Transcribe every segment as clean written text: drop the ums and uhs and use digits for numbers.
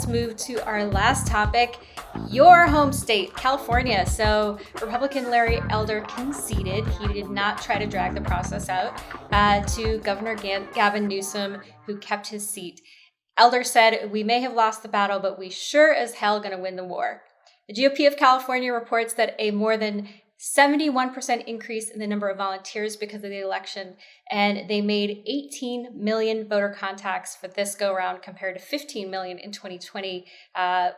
let's move to our last topic, your home state, California. So Republican Larry Elder conceded. He did not try to drag the process out to Governor Gavin Newsom, who kept his seat. Elder said, "We may have lost the battle, but we sure as hell going to win the war." The GOP of California reports that a more than 71% increase in the number of volunteers because of the election, and they made 18 million voter contacts for this go-around compared to 15 million in 2020,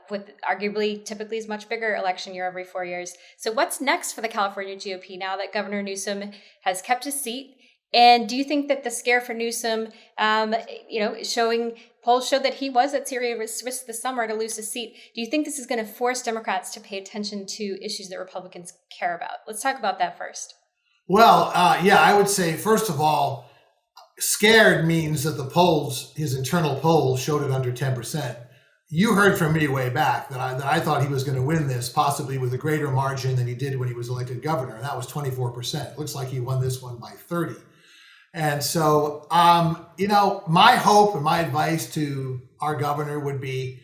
with arguably typically is much bigger election year every 4 years. So what's next for the California GOP now that Governor Newsom has kept his seat? And do you think that the scare for Newsom, polls showed that he was at serious risk this summer to lose his seat. Do you think this is going to force Democrats to pay attention to issues that Republicans care about? Let's talk about that first. Well, I would say, first of all, scared means that the polls, his internal polls, showed it under 10%. You heard from me way back that I thought he was going to win this, possibly with a greater margin than he did when he was elected governor, and that was 24%. It looks like he won this one by 30. And so, my hope and my advice to our governor would be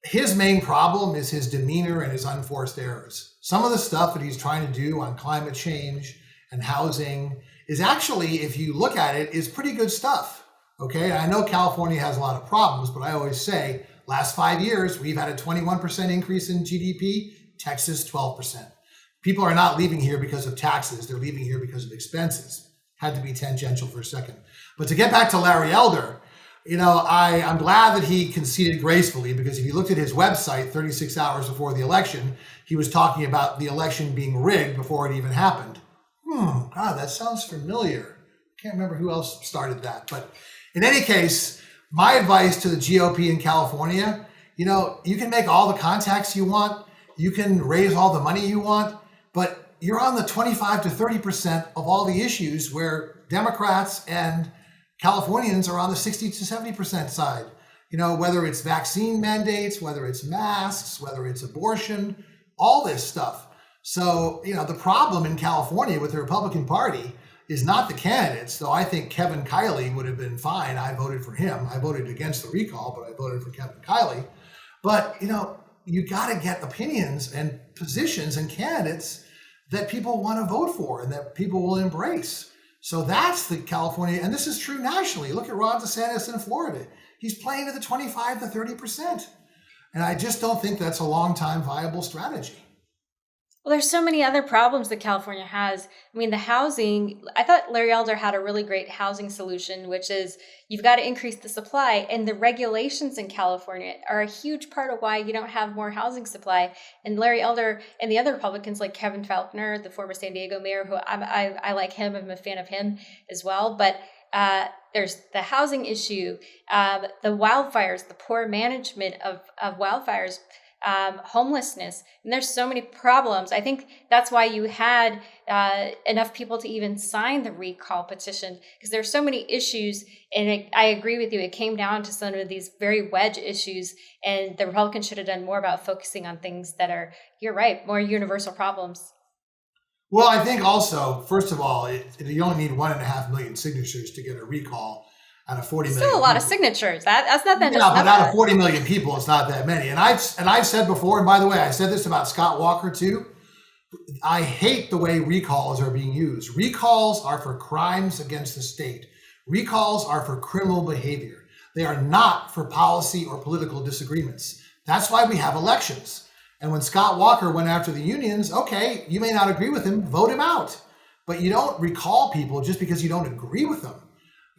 his main problem is his demeanor and his unforced errors. Some of the stuff that he's trying to do on climate change and housing is actually, if you look at it, is pretty good stuff. Okay. I know California has a lot of problems, but I always say last 5 years, we've had a 21% increase in GDP, Texas, 12%. People are not leaving here because of taxes. They're leaving here because of expenses. Had to be tangential for a second. But to get back to Larry Elder, I'm glad that he conceded gracefully, because if you looked at his website 36 hours before the election, he was talking about the election being rigged before it even happened. God, that sounds familiar. Can't remember who else started that. But in any case, my advice to the GOP in California, you can make all the contacts you want, you can raise all the money you want, but you're on the 25 to 30% of all the issues where Democrats and Californians are on the 60 to 70% side. Whether it's vaccine mandates, whether it's masks, whether it's abortion, all this stuff. So, the problem in California with the Republican Party is not the candidates, though I think Kevin Kiley would have been fine. I voted for him. I voted against the recall, but I voted for Kevin Kiley. But, you got to get opinions and positions and candidates that people want to vote for and that people will embrace. So that's the California, and this is true nationally. Look at Ron DeSantis in Florida. He's playing to the 25 to 30%. And I just don't think that's a long-time viable strategy. Well, there's so many other problems that California has. I mean, the housing, I thought Larry Elder had a really great housing solution, which is you've got to increase the supply. And the regulations in California are a huge part of why you don't have more housing supply. And Larry Elder and the other Republicans like Kevin Faulconer, the former San Diego mayor, who I like him, I'm a fan of him as well. But there's the housing issue, the wildfires, the poor management of wildfires, homelessness, and there's so many problems. I think that's why you had enough people to even sign the recall petition, because there's so many issues. And I agree with you. It came down to some of these very wedge issues, and the Republicans should have done more about focusing on things that are, you're right, more universal problems. Well, I think also, first of all, you only need 1.5 million signatures to get a recall. Out of 40 million. Still a lot of signatures. That's not that. Yeah, but out of 40 million people, it's not that many. And I've said before, and by the way, I said this about Scott Walker too. I hate the way recalls are being used. Recalls are for crimes against the state. Recalls are for criminal behavior. They are not for policy or political disagreements. That's why we have elections. And when Scott Walker went after the unions, okay, you may not agree with him, vote him out. But you don't recall people just because you don't agree with them.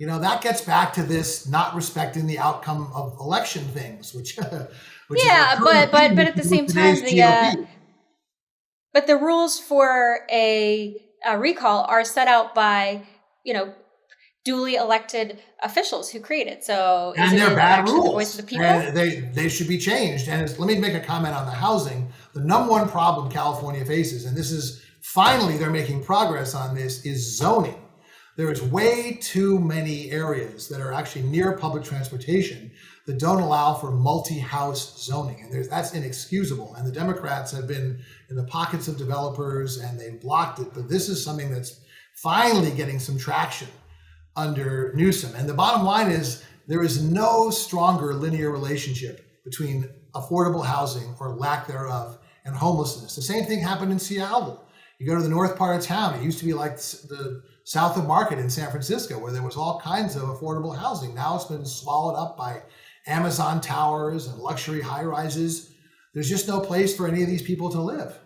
That gets back to this not respecting the outcome of election things, which yeah, but at the same time, but the rules for a recall are set out by duly elected officials who create it. So and they're bad rules. The voice of the people? And they should be changed. And let me make a comment on the housing. The number one problem California faces, and this is finally they're making progress on this, is zoning. There is way too many areas that are actually near public transportation that don't allow for multi-house zoning. And that's inexcusable. And the Democrats have been in the pockets of developers and they've blocked it. But this is something that's finally getting some traction under Newsom. And the bottom line is there is no stronger linear relationship between affordable housing or lack thereof and homelessness. The same thing happened in Seattle. You go to the north part of town, it used to be like the south of Market in San Francisco, where there was all kinds of affordable housing. Now it's been swallowed up by Amazon towers and luxury high rises. There's just no place for any of these people to live.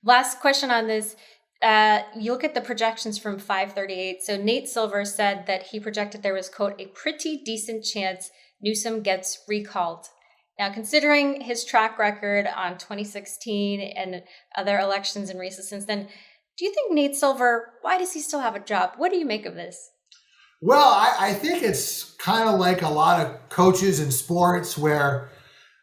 Last question on this. You look at the projections from 538. So Nate Silver said that he projected there was, quote, a pretty decent chance Newsom gets recalled. Now, considering his track record on 2016 and other elections and races since then, do you think Nate Silver, why does he still have a job? What do you make of this? Well, I think it's kind of like a lot of coaches in sports where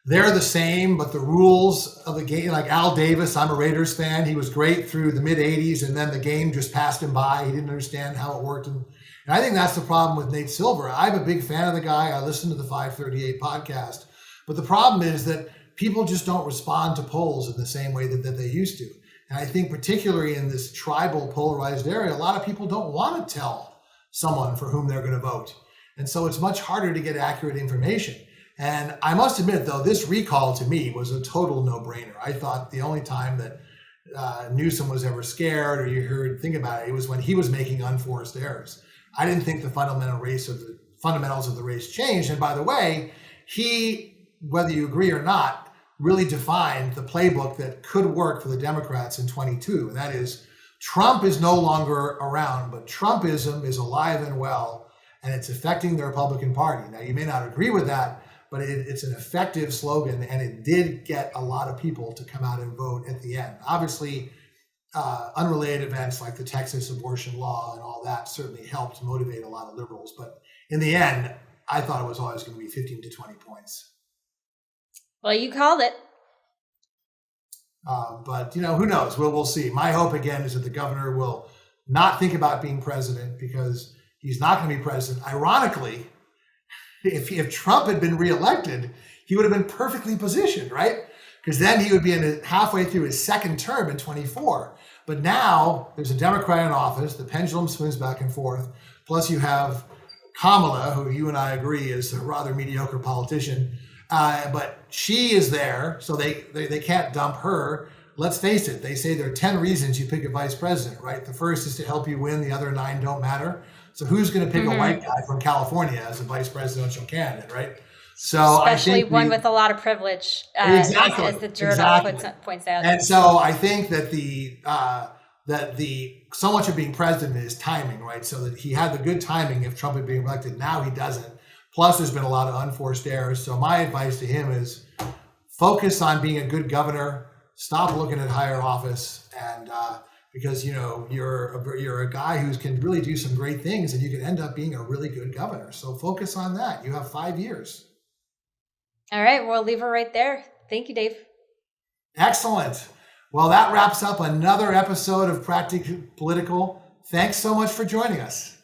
they're the same, but the rules of the game, like Al Davis, I'm a Raiders fan. He was great through the mid 80s, and then the game just passed him by. He didn't understand how it worked. And I think that's the problem with Nate Silver. I'm a big fan of the guy. I listen to the 538 podcast. But the problem is that people just don't respond to polls in the same way that they used to. And I think particularly in this tribal polarized area, a lot of people don't want to tell someone for whom they're going to vote. And so it's much harder to get accurate information. And I must admit, though, this recall to me was a total no-brainer. I thought the only time that Newsom was ever scared or you heard think about it was when he was making unforced errors. I didn't think the fundamentals of the race changed. And by the way, he, whether you agree or not, really defined the playbook that could work for the Democrats in 22. And that is, Trump is no longer around, but Trumpism is alive and well, and it's affecting the Republican Party. Now, you may not agree with that, but it's an effective slogan, and it did get a lot of people to come out and vote at the end. Obviously, unrelated events like the Texas abortion law and all that certainly helped motivate a lot of liberals. But in the end, I thought it was always going to be 15 to 20 points. Well, you called it. But, who knows? We'll see. My hope, again, is that the governor will not think about being president because he's not going to be president. Ironically, if Trump had been reelected, he would have been perfectly positioned, right? Because then he would be halfway through his second term in 24. But now there's a Democrat in office. The pendulum swings back and forth. Plus you have Kamala, who you and I agree is a rather mediocre politician. But she is there, so they can't dump her. Let's face it, they say there are 10 reasons you pick a vice president, right? The first is to help you win. The other 9 don't matter. So who's going to pick a white guy from California as a vice presidential candidate, right? So especially I think one with a lot of privilege, exactly, as the journal points out. And so I think that so much of being president is timing, right? So that he had the good timing if Trump had been elected. Now he doesn't. Plus, there's been a lot of unforced errors. So my advice to him is focus on being a good governor. Stop looking at higher office, and because you're a guy who can really do some great things, and you can end up being a really good governor. So focus on that. You have 5 years. All right, we'll leave it right there. Thank you, Dave. Excellent. Well, that wraps up another episode of Practically Political. Thanks so much for joining us.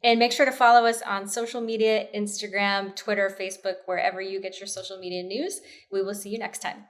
And make sure to follow us on social media, Instagram, Twitter, Facebook, wherever you get your social media news. We will see you next time.